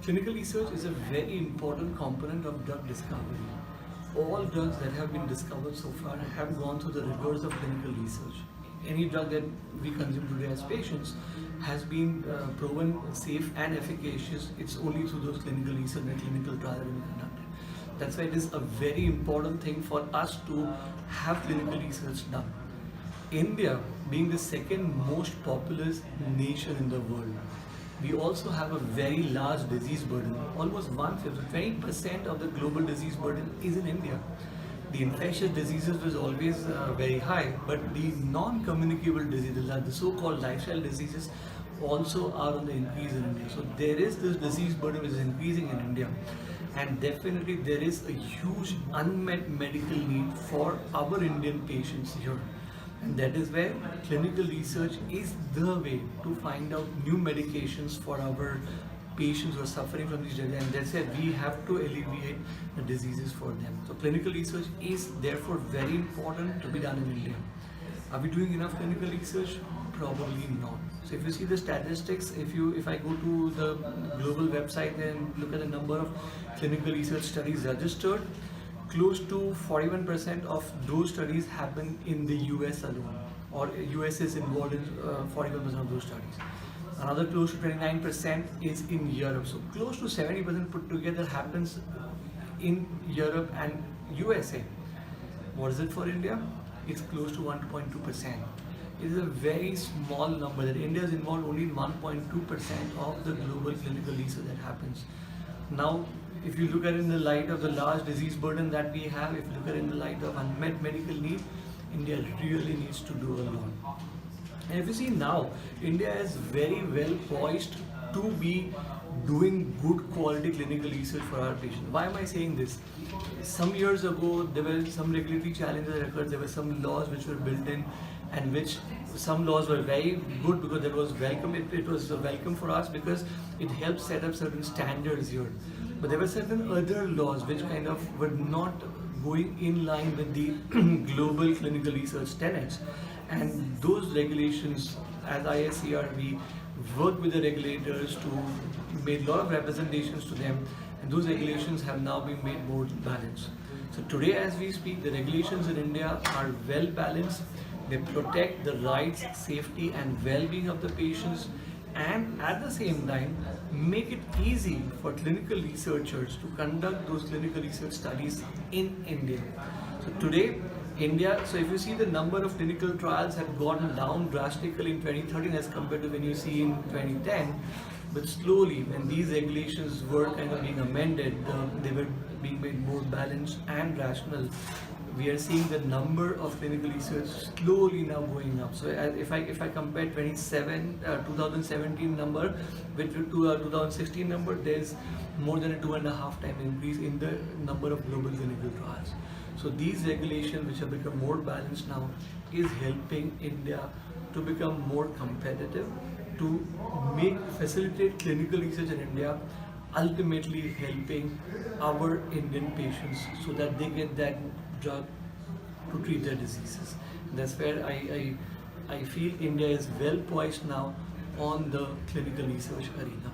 Clinical research is a very important component of drug discovery. All drugs that have been discovered so far have gone through the rigors of clinical research. Any drug that we consume today as patients has been proven safe and efficacious. It's only through those clinical research and clinical trials that we conducted. That's why it is a very important thing for us to have clinical research done. India being the second most populous nation in the world, we also have a very large disease burden. Almost 1/5, 20% of the global disease burden is in India. The infectious diseases was always very high, but the non-communicable diseases, like the so-called lifestyle diseases, also are on the increase in India. So there is this disease burden which is increasing in India, and definitely there is a huge unmet medical need for our Indian patients here. And that is where clinical research is the way to find out new medications for our patients who are suffering from these diseases, and that's why we have to alleviate the diseases for them. So clinical research is therefore very important to be done in India. Are we doing enough clinical research? Probably not. So if you see the statistics, if I go to the global website and look at the number of clinical research studies registered, close to 41% of those studies happen in the US alone, or US is involved in 41% of those studies. Another close to 29% is in Europe. So close to 70% put together happens in Europe and USA. What is it for India? It's close to 1.2%. It is a very small number that India is involved only in 1.2% of the global clinical research that happens. Now, if you look at it in the light of the large disease burden that we have, if you look at it in the light of unmet medical need, India really needs to do a lot. And if you see now, India is very well poised to be doing good quality clinical research for our patients. Why am I saying this? Some years ago, there were some regulatory challenges that occurred. There were some laws which were built in, and which some laws were very good because that was welcome. It was welcome for us because it helped set up certain standards here. But there were certain other laws which kind of were not going in line with the global clinical research tenets. And those regulations, as ISCR, we worked with the regulators to make a lot of representations to them, and those regulations have now been made more balanced. So today as we speak, the regulations in India are well balanced. They protect the rights, safety and well-being of the patients, and at the same time make it easy for clinical researchers to conduct those clinical research studies in India. So today, India, so if you see the number of clinical trials have gone down drastically in 2013 as compared to when you see in 2010, but slowly when these regulations were kind of being amended, they were being made more balanced and rational. We are seeing the number of clinical research slowly now going up. So if I compare 2017 number with 2016 number, there's more than a 2.5 time increase in the number of global clinical trials. So these regulations, which have become more balanced now, is helping India to become more competitive, to facilitate clinical research in India, ultimately helping our Indian patients so that they get that drug to treat their diseases. That's where I feel India is well poised now on the clinical research arena.